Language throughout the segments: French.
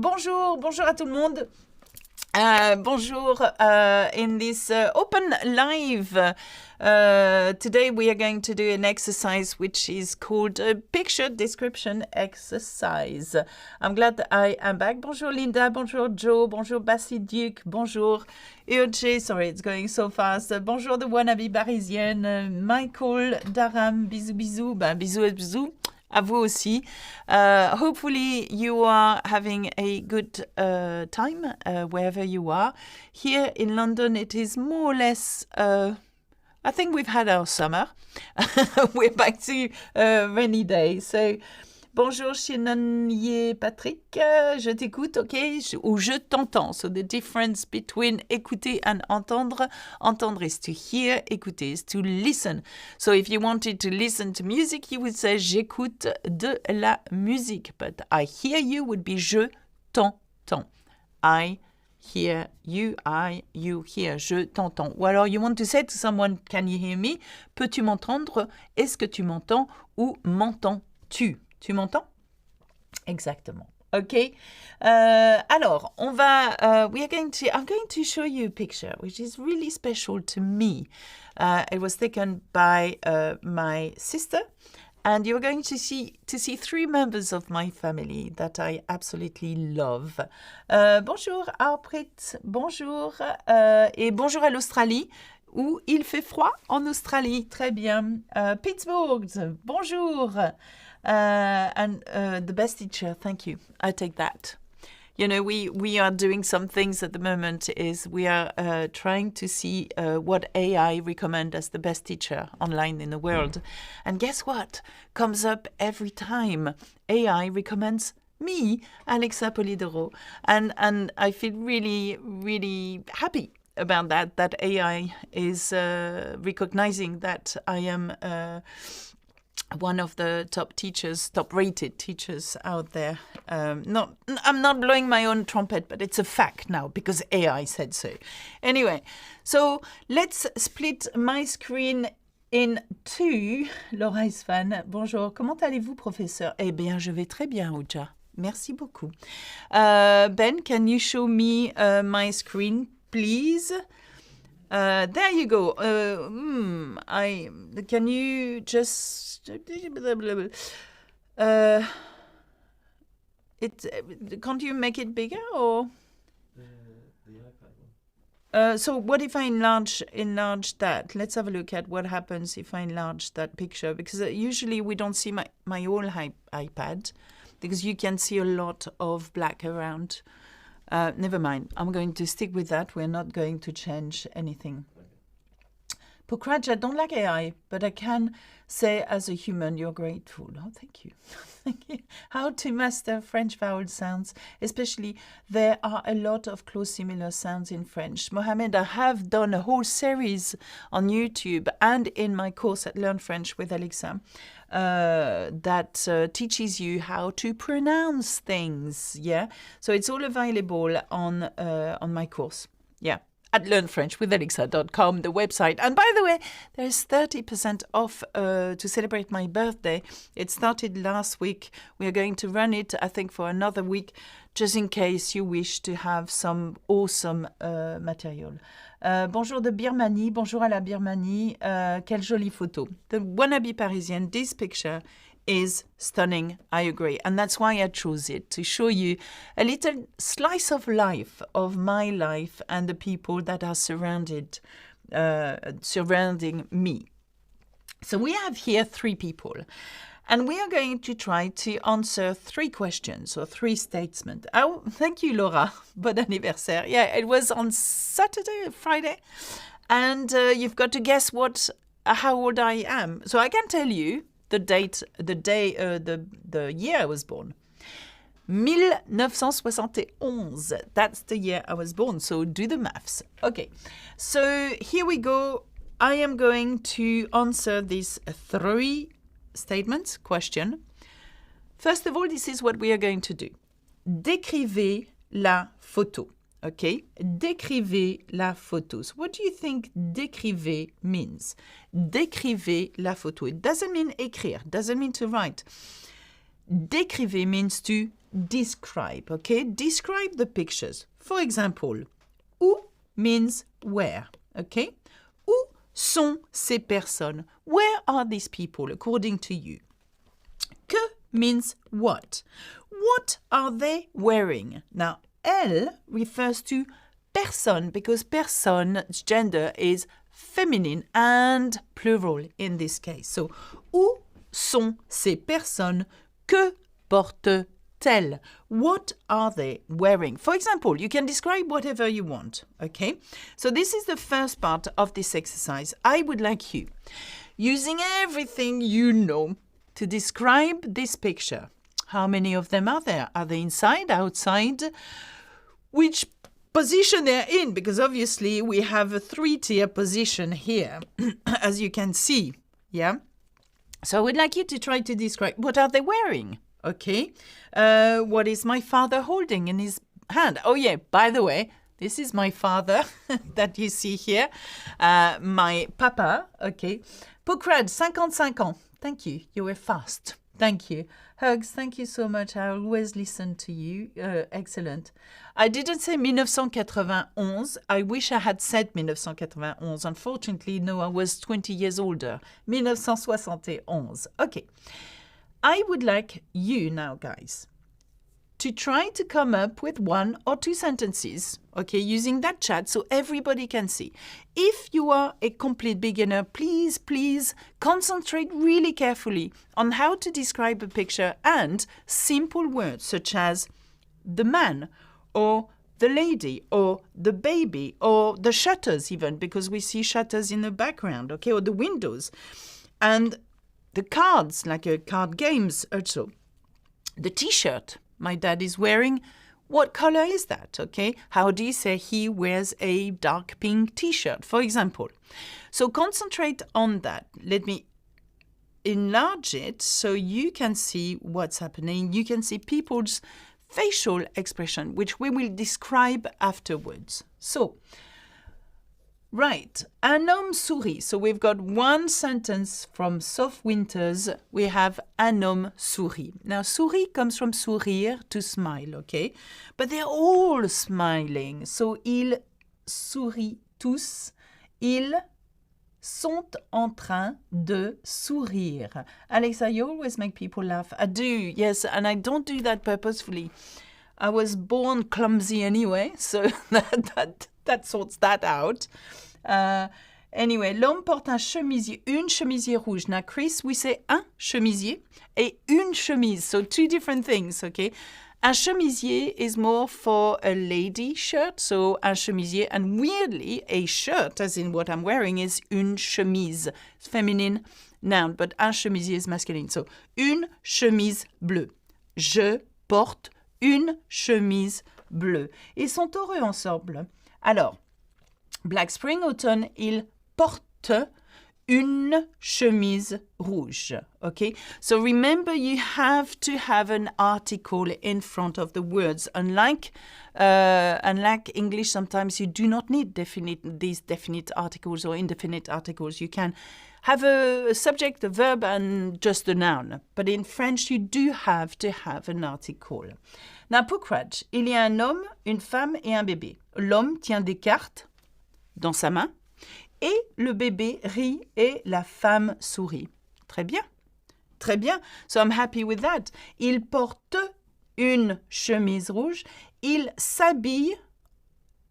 Bonjour à tout le monde. Bonjour in this open live. Today we are going to do an exercise which is called a picture description exercise. I'm glad that I am back. Bonjour Linda, bonjour Joe, bonjour Bassi Duke, bonjour Urge, sorry it's going so fast. Bonjour the wannabe parisienne, Michael, Daram, bisous bisous, bisous. À vous aussi. Hopefully you are having a good time wherever you are. Here in London it is more or less, I think we've had our summer. We're back to rainy days. So, bonjour Chinonier Patrick, je t'écoute, okay? Ou je t'entends. So the difference between écouter and entendre. Entendre is to hear, écouter is to listen. So if you wanted to listen to music, you would say j'écoute de la musique. But I hear you would be je t'entends. I hear you, you hear, je t'entends. Ou alors you want to say to someone, can you hear me? Peux-tu m'entendre? Est-ce que tu m'entends? Ou m'entends-tu? Tu m'entends? Exactement. Okay. Alors, I'm going to show you a picture which is really special to me. It was taken by my sister, and you're going to see three members of my family that I absolutely love. Bonjour Harpreet, bonjour et bonjour à l'Australie où il fait froid en Australie. Très bien. Pittsburgh, bonjour. And the best teacher, thank you. I take that. You know, we are doing some things at the moment is we are trying to see what AI recommend as the best teacher online in the world. And guess what? Comes up every time. AI recommends me, Alexa Polidoro. And I feel really, really happy about that AI is recognizing that I am one of the top-rated teachers out there. I'm not blowing my own trumpet, but it's a fact now because AI said so. Anyway, so let's split my screen in two. Laura is fan. Bonjour, comment allez-vous, professeur? Eh bien, je vais très bien, Ouja. Merci beaucoup. Ben, can you show me my screen, please? There you go. Can you just can't you make it bigger or? The iPad one. So what if I enlarge that? Let's have a look at what happens if I enlarge that picture, because usually we don't see my whole iPad because you can see a lot of black around. Never mind. I'm going to stick with that. We're not going to change anything. Pokraj, I don't like AI, but I can say as a human, you're grateful. Oh, thank you. Thank you. How to master French vowel sounds, especially there are a lot of close similar sounds in French. Mohamed, I have done a whole series on YouTube and in my course at Learn French with Alexa that teaches you how to pronounce things. Yeah, so it's all available on my course. Yeah. At learnfrenchwithalexa.com, the website. And by the way, there's 30% off to celebrate my birthday. It started last week. We are going to run it, I think, for another week, just in case you wish to have some awesome material. Bonjour de Birmanie. Bonjour à la Birmanie. Quelle jolie photo. The wannabe Parisienne, this picture is stunning, I agree. And that's why I chose it, to show you a little slice of life, of my life and the people that are surrounding me. So we have here three people. And we are going to try to answer three questions or three statements. Oh, thank you, Laura. Bon anniversaire. Yeah, it was on Saturday, Friday. And you've got to guess how old I am. So I can tell you the year I was born. 1971. That's the year I was born. So do the maths. Okay. So here we go. I am going to answer these three statements, question. First of all, this is what we are going to do. Décrivez la photo. Okay, décrivez la photo. So what do you think décrivez means? Décrivez la photo. It doesn't mean écrire, doesn't mean to write. Décrivez means to describe, okay? Describe the pictures. For example, où means where, okay? Où sont ces personnes? Where are these people according to you? Que means what? What are they wearing? Now, elle refers to personne because personne's gender is feminine and plural in this case. So, où sont ces personnes? Que portent-elles? What are they wearing? For example, you can describe whatever you want, okay? So this is the first part of this exercise. I would like you, using everything you know, to describe this picture. How many of them are there? Are they inside, outside? Which position they're in? Because obviously we have a 3-tier position here, as you can see, yeah? So I would like you to try to describe what are they wearing, okay? What is my father holding in his hand? Oh yeah, by the way, this is my father that you see here, my papa, okay? Pokrad, 55 ans. Thank you, you were fast. Thank you. Hugs, thank you so much. I always listen to you. Excellent. I didn't say 1991. I wish I had said 1991. Unfortunately, no, I was 20 years older. 1971. Okay. I would like you now, guys, to try to come up with 1 or 2 sentences, okay, using that chat so everybody can see. If you are a complete beginner, please concentrate really carefully on how to describe a picture and simple words such as the man or the lady or the baby or the shutters even, because we see shutters in the background, okay, or the windows. And the cards, like card games also. The T-shirt my dad is wearing, what color is that, okay? How do you say he wears a dark pink T-shirt, for example? So concentrate on that. Let me enlarge it so you can see what's happening. You can see people's facial expression, which we will describe afterwards. So, right, un homme sourit. So we've got 1 sentence from Soft Winters. We have un homme sourit. Now, sourit comes from sourire, to smile, okay? But they're all smiling. So, ils sourient tous. Ils sont en train de sourire. Alexa, you always make people laugh. I do, yes, and I don't do that purposefully. I was born clumsy anyway, so that sorts that out. Anyway, l'homme porte un chemisier, une chemisier rouge. Now, Chris, we say un chemisier et une chemise. So 2 different things, okay? Un chemisier is more for a lady shirt, so un chemisier. And weirdly, a shirt, as in what I'm wearing, is une chemise. It's feminine noun, but un chemisier is masculine. So, une chemise bleue. Je porte une chemise bleue. Ils sont heureux ensemble. Alors, Black Spring Autumn, il porte une chemise rouge. Okay? So remember, you have to have an article in front of the words. Unlike English, sometimes you do not need these definite articles or indefinite articles. You can have a subject, a verb, and just a noun. But in French, you do have to have an article. Now, Pokraj, il y a un homme, une femme et un bébé. L'homme tient des cartes dans sa main et le bébé rit et la femme sourit. Très bien. Très bien. So I'm happy with that. Il porte une chemise rouge. Il s'habille.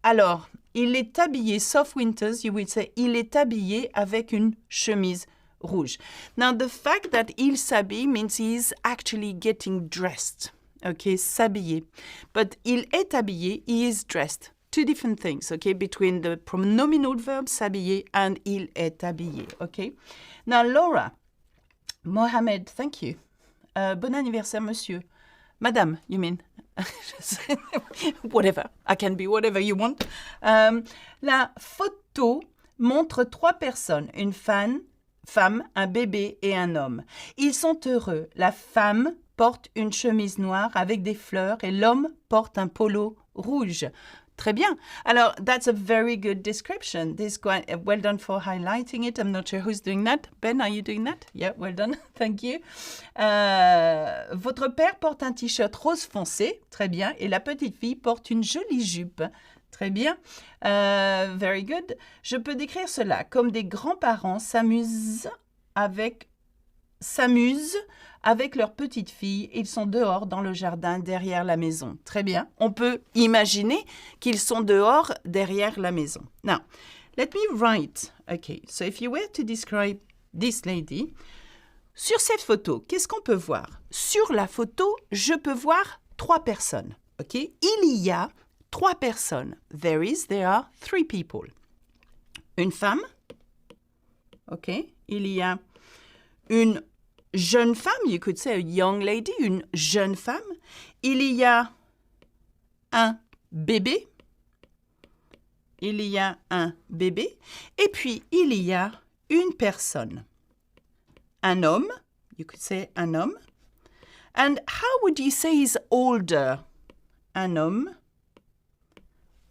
Alors, il est habillé, Soft Winters, you would say, il est habillé avec une chemise rouge. Now, the fact that il s'habille means he's actually getting dressed. Okay, s'habiller. But il est habillé, he is dressed. 2 different things, okay, between the pronominal verb s'habiller and il est habillé, okay? Now, Laura, Mohamed, thank you. Bon anniversaire, monsieur. Madame, you mean? Whatever. I can be whatever you want. La photo montre 3 personnes, une femme, un bébé et un homme. Ils sont heureux. La femme porte une chemise noire avec des fleurs et l'homme porte un polo rouge. Très bien. Alors, that's a very good description. Well done for highlighting it. I'm not sure who's doing that. Ben, are you doing that? Yeah, well done. Thank you. Votre père porte un t-shirt rose foncé. Très bien. Et la petite fille porte une jolie jupe. Très bien. Very good. Je peux décrire cela comme des grands-parents s'amusent avec leur petite fille. Ils sont dehors dans le jardin derrière la maison. Très bien. On peut imaginer qu'ils sont dehors derrière la maison. Now, let me write. Okay, so if you were to describe this lady, sur cette photo, qu'est-ce qu'on peut voir? Sur la photo, je peux voir 3 personnes. Ok? Il y a 3 personnes. There are 3 people. Une femme. Ok? Il y a une jeune femme, you could say a young lady, une jeune femme. Il y a un bébé. Il y a un bébé. Et puis, il y a une personne. Un homme, you could say un homme. And how would you say is older? Un homme.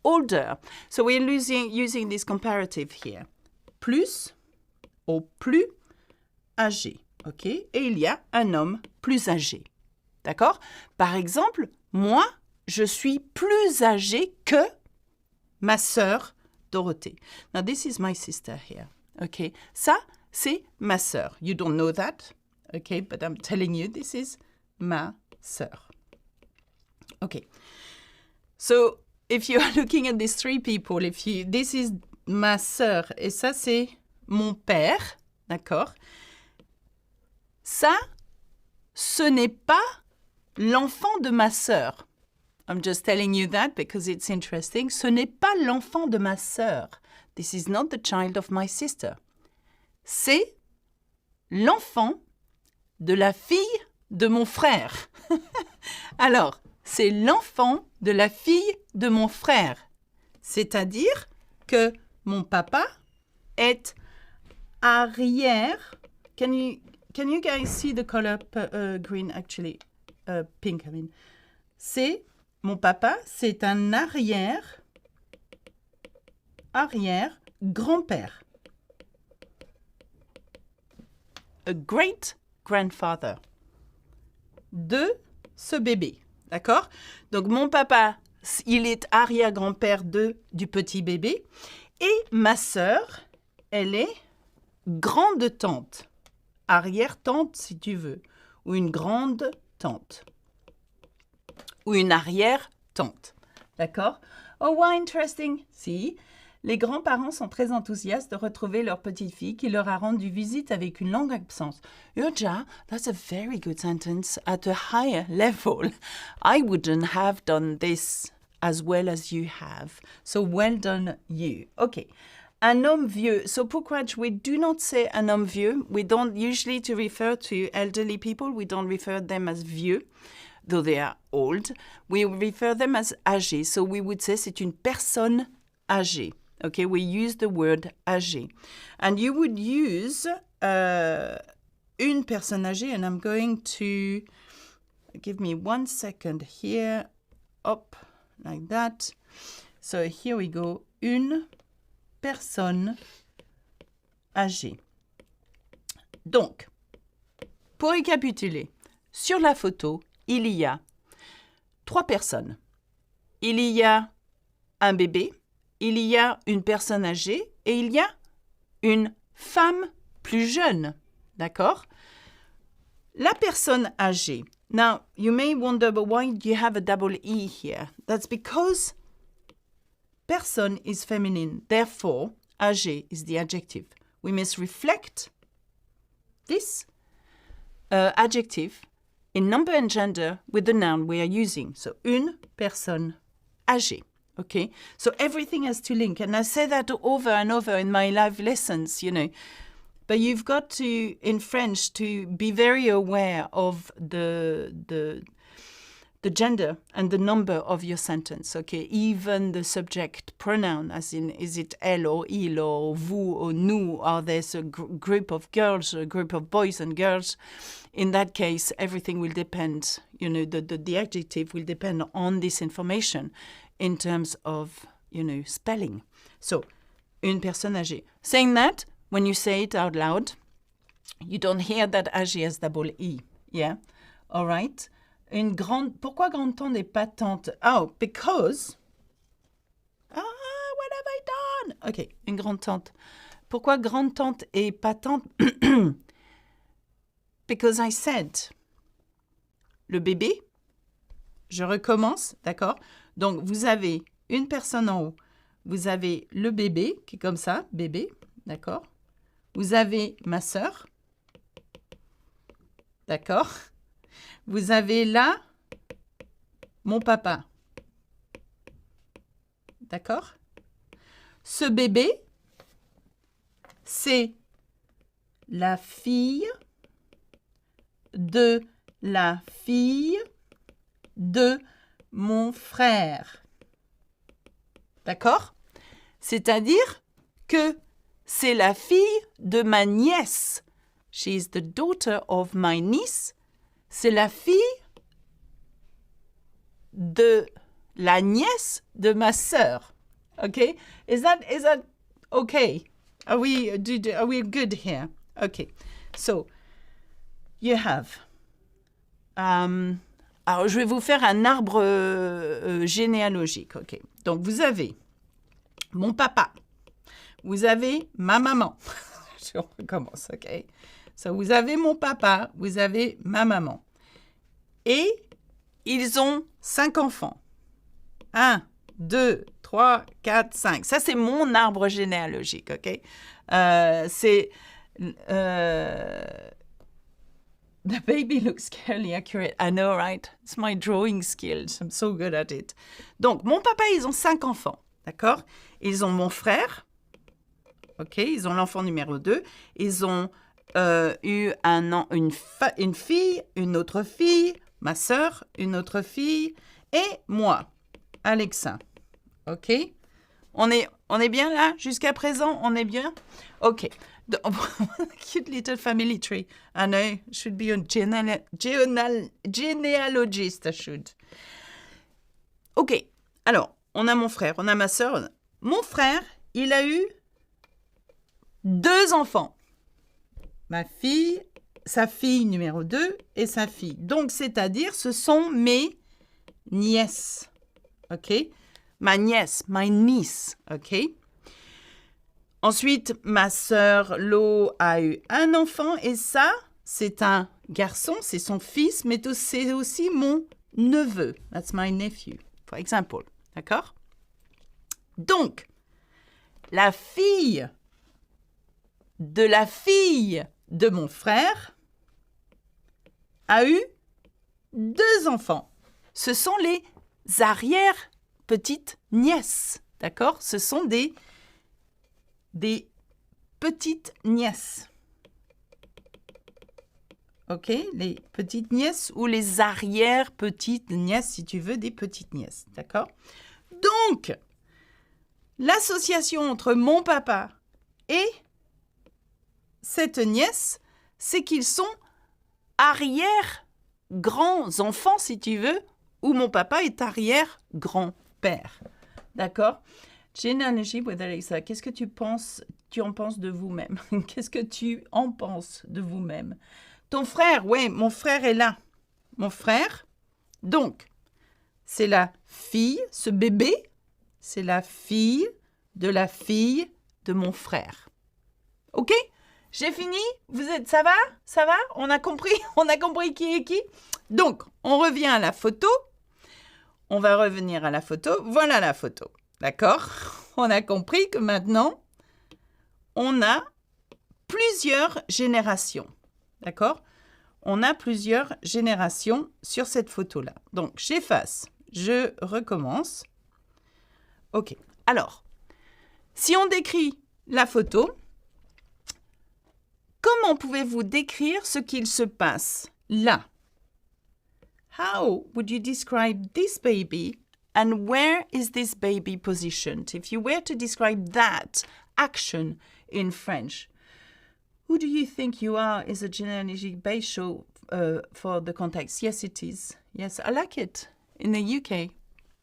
Older. So we're using this comparative here. Plus ou plus âgé. OK? Et il y a un homme plus âgé. D'accord? Par exemple, moi, je suis plus âgée que ma sœur Dorothée. Now, this is my sister here. OK? Ça, c'est ma sœur. You don't know that. OK? But I'm telling you, this is ma sœur. OK. So, if you are looking at these 3 people, this is ma sœur et ça, c'est mon père. D'accord? Ça, ce n'est pas l'enfant de ma sœur. I'm just telling you that because it's interesting. Ce n'est pas l'enfant de ma sœur. This is not the child of my sister. C'est l'enfant de la fille de mon frère. Alors, c'est l'enfant de la fille de mon frère. C'est-à-dire que mon papa est arrière. Can you guys see the color green actually? Pink, I mean. Mon papa, c'est un arrière grand-père. A great grandfather. De ce bébé. D'accord? Donc, mon papa, il est arrière-grand-père du petit bébé. Et ma sœur, elle est grande-tante. Arrière-tante, si tu veux. Ou une grande-tante. Ou une arrière-tante. D'accord? Oh, wow, interesting. Si. Les grands-parents sont très enthousiastes de retrouver leur petite-fille qui leur a rendu visite avec une longue absence. Urja, that's a very good sentence at a higher level. I wouldn't have done this as well as you have. So well done you. Okay. Un homme vieux. So pourquoi we do not say un homme vieux? We don't usually to refer to elderly people. We don't refer them as vieux, though they are old. We refer them as âgé. So we would say c'est une personne âgée. Okay, we use the word âgé. And you would use une personne âgée, and I'm going to give me 1 second here. Up, like that. So here we go. Une personne âgée. Donc, pour récapituler, sur la photo, il y a 3 personnes. Il y a un bébé, il y a une personne âgée et il y a une femme plus jeune. D'accord? La personne âgée. Now, you may wonder, but why do you have a double E here? That's because person is feminine. Therefore, âgé is the adjective. We must reflect this adjective in number and gender with the noun we are using. So, une personne âgée. Okay? So, everything has to link. And I say that over and over in my live lessons, you know. But you've got to, in French, to be very aware of the gender and the number of your sentence, okay? Even the subject pronoun, as in, is it elle or il or vous or nous, or there's a group of girls or a group of boys and girls. In that case, everything will depend, you know, the adjective will depend on this information. in terms of, spelling. So, une personne âgée. Saying that, when you say it out loud, you don't hear that âgé as double E. Yeah? All right? Pourquoi grande-tante et pas tante? Oh, because... what have I done? OK, une grande-tante. Pourquoi grande-tante et pas tante? Because I said... Le bébé, je recommence, d'accord? Donc, vous avez une personne en haut. Vous avez le bébé, qui est comme ça, bébé, d'accord? Vous avez ma sœur, d'accord? Vous avez là mon papa, d'accord? Ce bébé, c'est la fille de la fille de mon frère. D'accord? C'est-à-dire que c'est la fille de ma nièce. She is the daughter of my niece. C'est la fille de la nièce de ma sœur. Okay? Is that okay? Are we good here? Okay. So, you have... alors, je vais vous faire un arbre généalogique. OK. Donc, vous avez mon papa. Vous avez ma maman. Je recommence, OK. So, vous avez mon papa. Vous avez ma maman. Et ils ont 5 enfants. 1, 2, 3, 4, 5. Ça, c'est mon arbre généalogique, OK? C'est... The baby looks scarily accurate. I know, right? It's my drawing skills. I'm so good at it. Donc, mon papa, ils ont 5 enfants, d'accord? Ils ont mon frère, ok? Ils ont l'enfant numéro 2. Ils ont eu une fille, une autre fille, ma sœur, une autre fille, et moi, Alexa. Ok? On est bien là? Jusqu'à présent, on est bien? Ok. Cute little family tree. I know, should be a genealogist, I should. Ok, alors, on a mon frère, on a ma sœur. Mon frère, il a eu 2 enfants. Ma fille, sa fille numéro 2 et sa fille. Donc, c'est-à-dire, ce sont mes nièces. Ok? Ma nièce, my niece. Ok? Ensuite, ma sœur Lo a eu un enfant et ça, c'est un garçon, c'est son fils, mais c'est aussi mon neveu. That's my nephew, for example. D'accord? Donc, la fille de mon frère a eu 2 enfants. Ce sont les arrière-petites nièces. D'accord? Ce sont des petites nièces. OK? Les petites nièces ou les arrière-petites nièces, si tu veux, des petites nièces. D'accord? Donc, l'association entre mon papa et cette nièce, c'est qu'ils sont arrière-grands-enfants, si tu veux, ou mon papa est arrière-grand-père. D'accord? Généalogie, qu'est-ce que tu en penses de vous-même? Qu'est-ce que tu en penses de vous-même? Ton frère, ouais, mon frère est là. Mon frère, donc, c'est la fille, ce bébé, c'est la fille de mon frère. OK? J'ai fini? Ça va? Ça va? On a compris qui est qui? Donc, on revient à la photo. On va revenir à la photo. Voilà la photo. D'accord? On a compris que maintenant, on a plusieurs générations. D'accord? On a plusieurs générations sur cette photo-là. Donc, j'efface. Je recommence. OK. Alors, si on décrit la photo, comment pouvez-vous décrire ce qu'il se passe là? How would you describe this baby and where is this baby positioned? If you were to describe that action in French, who do you think you are is a genealogy-based show for the context? Yes, it is. Yes, I like it. In the UK.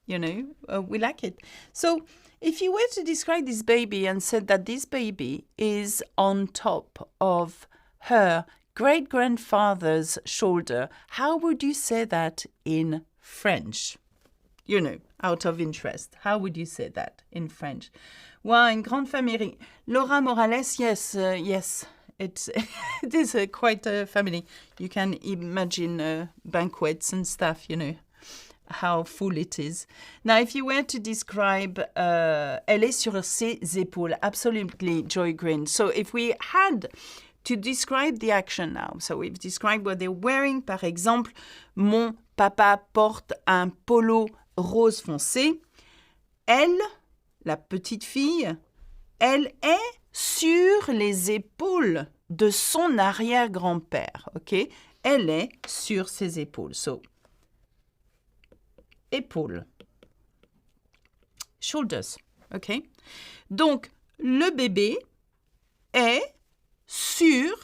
You know, we like it. So if you were to describe this baby and said that this baby is on top of her great-grandfather's shoulder, how would you say that in French? You know, out of interest. How would you say that in French? Well, une grande famille. Laura Morales, yes, yes. It is quite a family. You can imagine banquets and stuff, you know, how full it is. Now, if you were to describe, elle est sur ses épaules. Absolutely, Joy Green. So if we had to describe the action now, so we've described what they're wearing. Par exemple, mon papa porte un polo rose foncé. Elle, la petite fille, elle est sur les épaules de son arrière-grand-père. OK? Elle est sur ses épaules. So, épaules. Shoulders. OK? Donc, le bébé est sur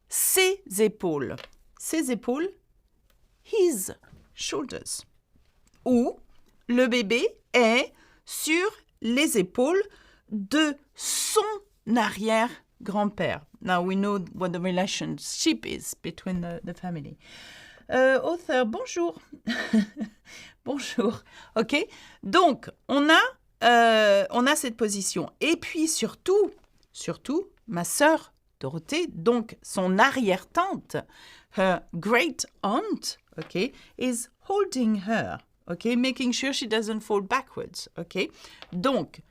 ses épaules. Ses épaules, his shoulders. Ou le bébé est sur les épaules de son arrière-grand-père. Now we know what the relationship is between the family. Author, bonjour. Bonjour. OK? Donc, on a cette position. Et puis surtout, ma sœur Dorothée, donc son arrière-tante, her great aunt, OK, is holding her, OK, making sure she doesn't fall backwards, OK. Donc,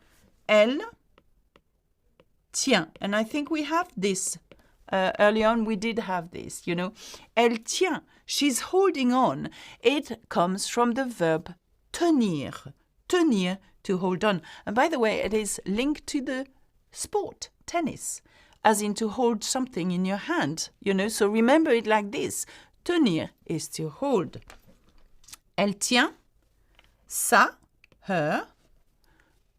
elle tient, and I think we have this, early on we did have this, you know. Elle tient, she's holding on. It comes from the verb tenir, tenir, to hold on. And by the way, it is linked to the sport, tennis, as in to hold something in your hand, you know. So remember it like this. Tenir is to hold. Elle tient sa, her,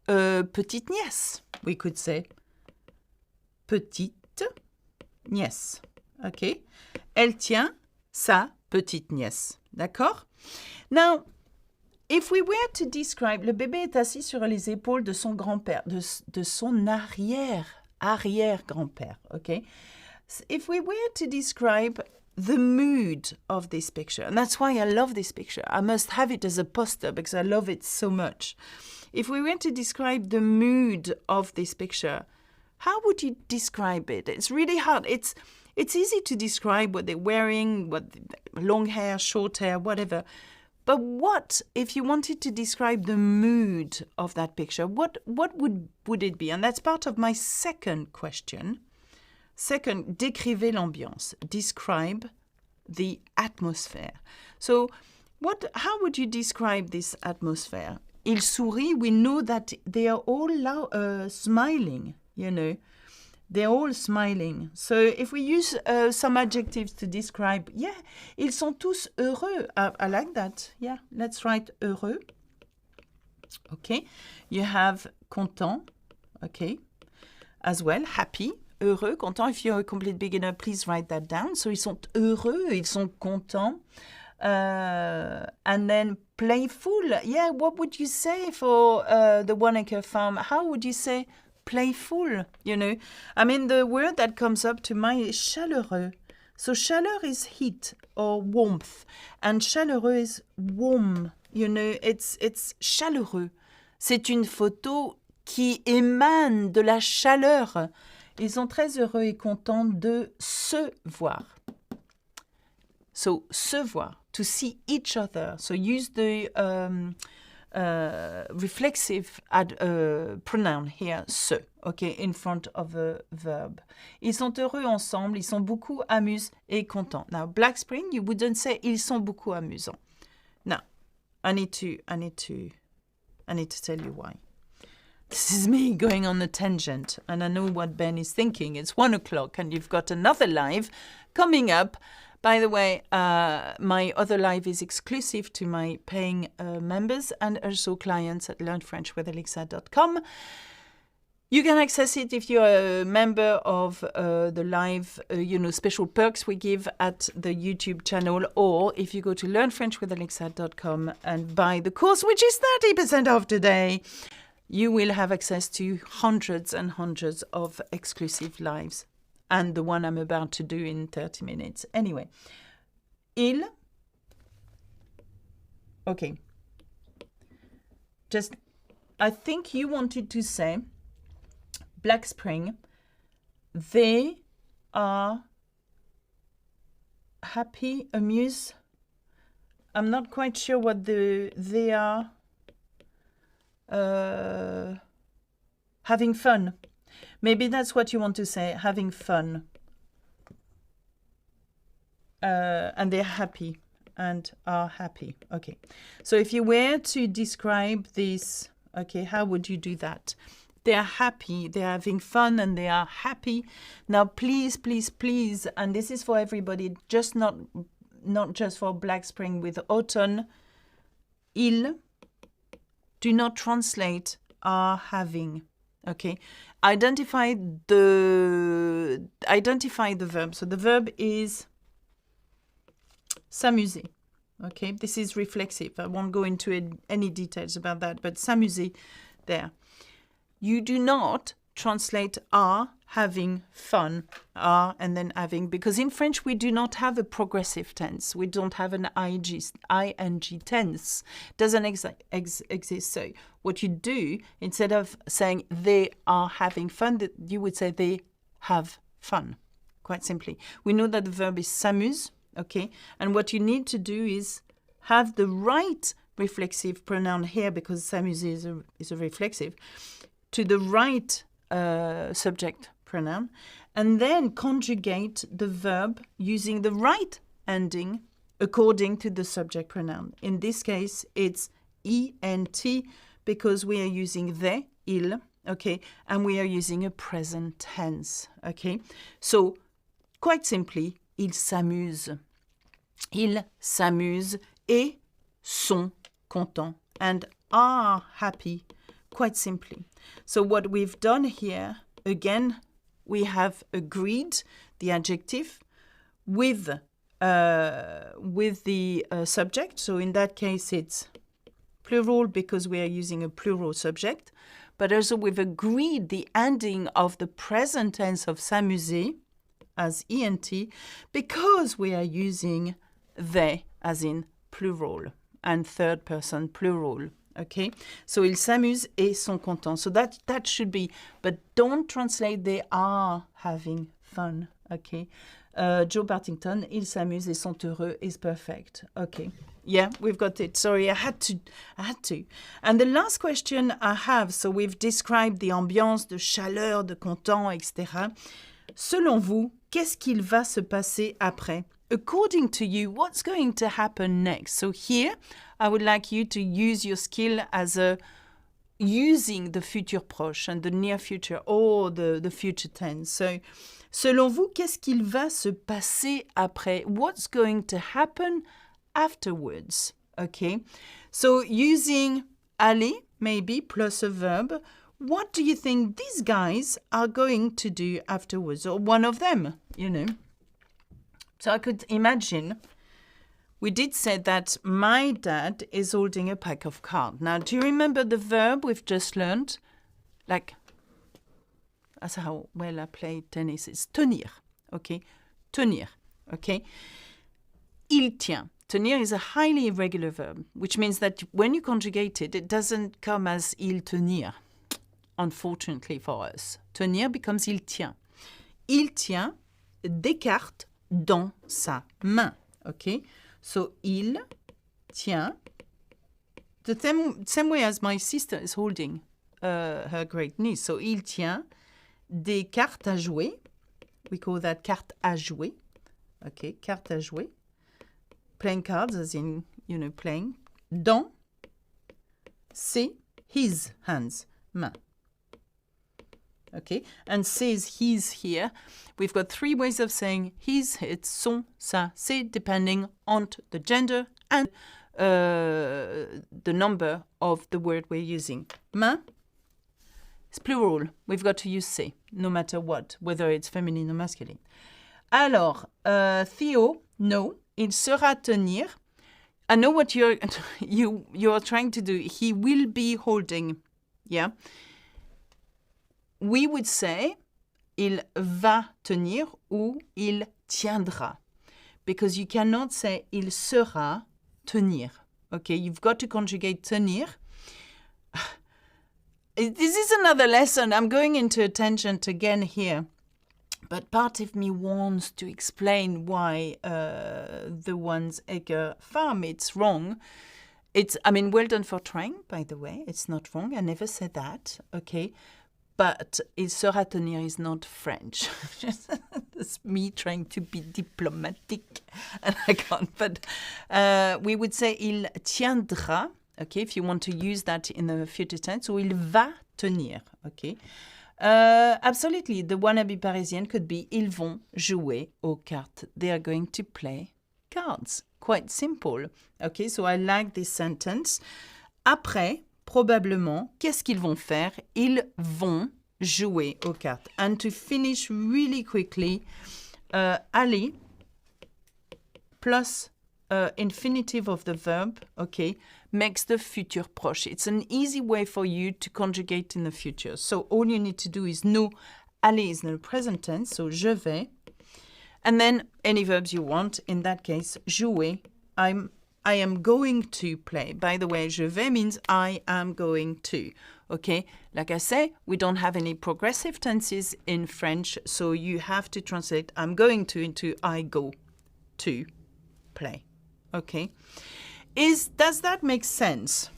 petite nièce, we could say. Petite nièce, OK? Elle tient sa petite nièce, d'accord? Now, if we were to describe, le bébé est assis sur les épaules de son grand-père, de son arrière-grand-père, OK? If we were to describe the mood of this picture, and that's why I love this picture. I must have it as a poster because I love it so much. If we were to describe the mood of this picture, how would you describe it? It's really hard. It's easy to describe what they're wearing, what long hair, short hair, whatever. But what if you wanted to describe the mood of that picture? What would it be? And that's part of my second question. Second, décrivez l'ambiance. Describe the atmosphere. So, how would you describe this atmosphere? Il sourit, we know that they are all smiling, you know. They're all smiling. So if we use some adjectives to describe, yeah, ils sont tous heureux. I like that. Yeah, let's write heureux. Okay. You have content. Okay. As well, happy. Heureux, content. If you're a complete beginner, please write that down. So ils sont heureux, ils sont contents. And then playful. Yeah, what would you say for the Wanaka farm? How would you say playful, you know? I mean, the word that comes up to mind is chaleureux. So chaleur is heat or warmth, and chaleureux is warm, you know, it's chaleureux. C'est une photo qui émane de la chaleur. Ils sont très heureux et contents de se voir. So, se voir, to see each other. So use the reflexive pronoun here, se, okay, in front of a verb. Ils sont heureux ensemble, ils sont beaucoup amusés et contents. Now, Black Spring, you wouldn't say ils sont beaucoup amusants. Now, I need to tell you why. This is me going on a tangent, and I know what Ben is thinking. It's 1 o'clock, and you've got another live coming up. By the way, my other live is exclusive to my paying members and also clients at learnfrench.ch. You can access it if you're a member of the live, special perks we give at the YouTube channel, or if you go to learnfrenchwithalexa.com and buy the course, which is 30% off today, you will have access to hundreds and hundreds of exclusive lives, and the one I'm about to do in 30 minutes. Anyway, il. Okay. I think you wanted to say Black Spring, they are happy, amused. I'm not quite sure what they are having fun. Maybe that's what you want to say, having fun. And they're happy and are happy. Okay. So if you were to describe this, okay, how would you do that? They are happy, they are having fun, and they are happy. Now, please, please, please, and this is for everybody, just not just for Black Spring with autumn, il, do not translate are having, okay? Identify the verb. So the verb is s'amuser, okay? This is reflexive. I won't go into any details about that, but s'amuser there. You do not translate are having fun, are and then having, because in French we do not have a progressive tense. We don't have an ing tense. Doesn't exist. So what you do, instead of saying they are having fun, you would say they have fun, quite simply. We know that the verb is s'amuse, okay? And what you need to do is have the right reflexive pronoun here, because s'amuse is a reflexive, to the right subject pronoun, and then conjugate the verb using the right ending according to the subject pronoun. In this case, it's ent, because we are using they, il, okay, and we are using a present tense, okay? So, quite simply, ils s'amusent. Ils s'amusent et sont contents and are happy, quite simply. So what we've done here, again, we have agreed the adjective with the subject. So in that case, it's plural because we are using a plural subject. But also we've agreed the ending of the present tense of s'amuser as ent because we are using they as in plural and third person plural. Okay, so ils s'amusent et sont contents. So that should be, but don't translate they are having fun. Okay, Joe Partington, ils s'amusent et sont heureux is perfect. Okay, yeah, we've got it. Sorry, I had to. And the last question I have, so we've described the ambiance, de chaleur, de content, etc. Selon vous, qu'est-ce qu'il va se passer après? According to you, what's going to happen next? So here, I would like you to use your skill as using the futur proche and the near future or the future tense. So, selon vous, qu'est-ce qu'il va se passer après? What's going to happen afterwards? Okay, so using aller, maybe, plus a verb, what do you think these guys are going to do afterwards? Or one of them, you know? So I could imagine, we did say that my dad is holding a pack of cards. Now, do you remember the verb we've just learned? Like, that's how well I play tennis. It's tenir, okay? Tenir, okay? Il tient. Tenir is a highly irregular verb, which means that when you conjugate it, it doesn't come as il tenir, unfortunately for us. Tenir becomes il tient. Il tient des cartes dans sa main, okay? So, il tient, the same way as my sister is holding her great niece. So, il tient des cartes à jouer. We call that carte à jouer. Okay, carte à jouer. Playing cards as in, you know, playing. Dans his hands, main. Okay, and says his here. We've got three ways of saying his, it's son, sa, c'est, depending on the gender and the number of the word we're using. Main, It's plural. We've got to use c'est, no matter what, whether it's feminine or masculine. Alors, Theo, no, il sera tenir. I know what you're trying to do. He will be holding, yeah. We would say, il va tenir ou il tiendra. Because you cannot say, il sera tenir. Okay, you've got to conjugate tenir. This is another lesson. I'm going into a tangent again here. But part of me wants to explain why the ones Egger farm, it's wrong. Well done for trying, by the way. It's not wrong. I never said that. Okay. But il sera tenir is not French. That's me trying to be diplomatic. And I can't. But we would say il tiendra. Okay, if you want to use that in the future tense. Ou il va tenir. Okay. Absolutely. The wannabe Parisienne could be ils vont jouer aux cartes. They are going to play cards. Quite simple. Okay, so I like this sentence. Après, probablement, qu'est-ce qu'ils vont faire? Ils vont jouer aux cartes. And to finish really quickly, aller plus infinitive of the verb, okay, makes the future proche. It's an easy way for you to conjugate in the future. So all you need to do is know aller is in the present tense, so je vais. And then any verbs you want. In that case, jouer, I am going to play. By the way, je vais means I am going to. Okay, like I say, we don't have any progressive tenses in French, so you have to translate I'm going to into I go to play. Okay. Does that make sense?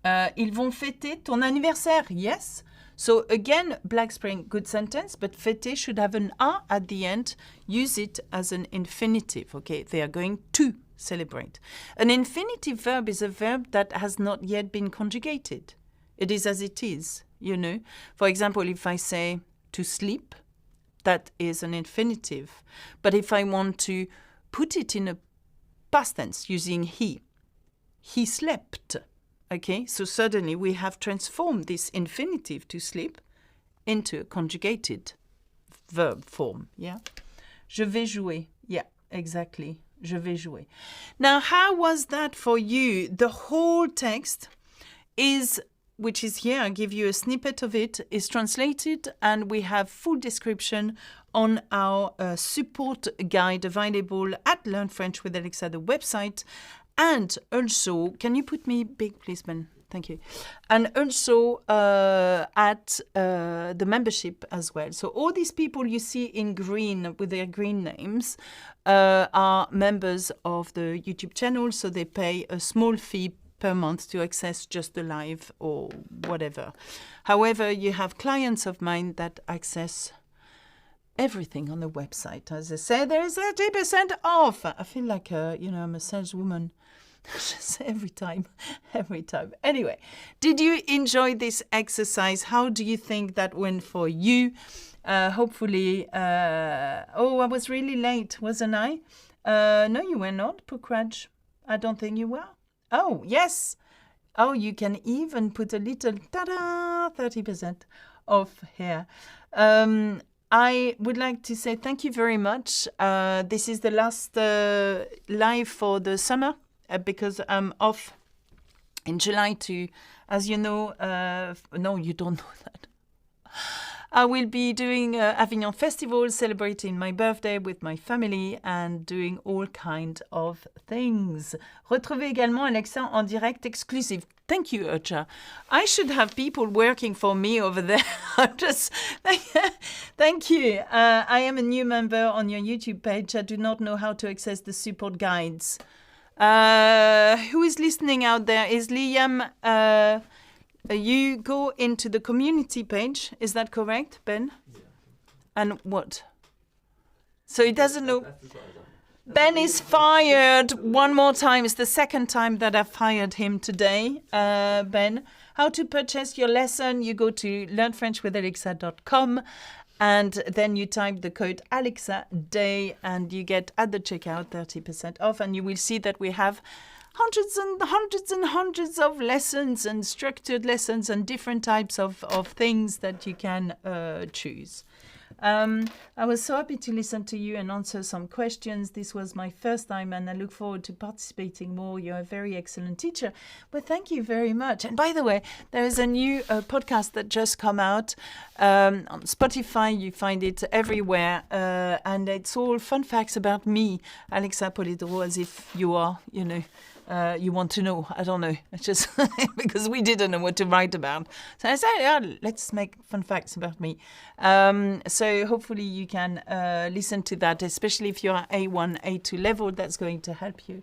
Ils vont fêter ton anniversaire. Yes. So again, Black Spring, good sentence, but fêter should have an A at the end. Use it as an infinitive. Okay, they are going to celebrate. An infinitive verb is a verb that has not yet been conjugated. It is as it is, you know. For example, if I say to sleep, that is an infinitive. But if I want to put it in a past tense using he slept. Okay, so suddenly we have transformed this infinitive to sleep into a conjugated verb form. Yeah, je vais jouer. Yeah, exactly. Je vais jouer. Now, how was that for you? The whole text is, which is here, I'll give you a snippet of it, is translated, and we have full description on our support guide available at Learn French with Alexa, the website. And also, can you put me big, please, Ben? Thank you. And also at the membership as well. So all these people you see in green with their green names are members of the YouTube channel. So they pay a small fee per month to access just the live or whatever. However, you have clients of mine that access everything on the website. As I say, there is 30% off. I feel like, I'm a saleswoman. every time. Anyway, did you enjoy this exercise? How do you think that went for you? Hopefully, I was really late, wasn't I? No, you were not, Pukraj. I don't think you were. Oh, yes. Oh, you can even put a little, 30% off here. I would like to say thank you very much. This is the last live for the summer because I'm off in July to, as you know, no, you don't know that. I will be doing Avignon Festival, celebrating my birthday with my family and doing all kinds of things. Retrouvez également Alexa en direct exclusive. Thank you, Urcha. I should have people working for me over there. Thank you. I am a new member on your YouTube page. I do not know how to access the support guides. Who is listening out there? Is Liam... you go into the community page. Is that correct, Ben? Yeah. And what? So he doesn't know... Ben is fired one more time. It's the second time that I fired him today, Ben. How to purchase your lesson? You go to learnfrenchwithalexa.com and then you type the code ALEXADAY and you get at the checkout 30% off. And you will see that we have hundreds of lessons and structured lessons and different types of things that you can choose. I was so happy to listen to you and answer some questions. This was my first time and I look forward to participating more. You're a very excellent teacher. But thank you very much. And by the way, there is a new podcast that just come out on Spotify. You find it everywhere. And it's all fun facts about me, Alexa Polidoro, as if you are, you want to know. I don't know. It's just because we didn't know what to write about. So I said, let's make fun facts about me. So hopefully you can listen to that, especially if you're A1, A2 level. That's going to help you.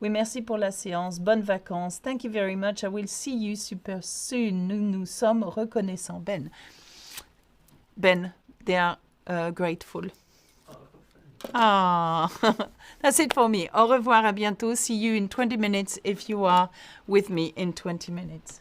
Oui, merci pour la séance. Bonnes vacances. Thank you very much. I will see you super soon. Nous sommes reconnaissants. Ben, they are grateful. Ah, that's it for me. Au revoir, à bientôt. See you in 20 minutes if you are with me in 20 minutes.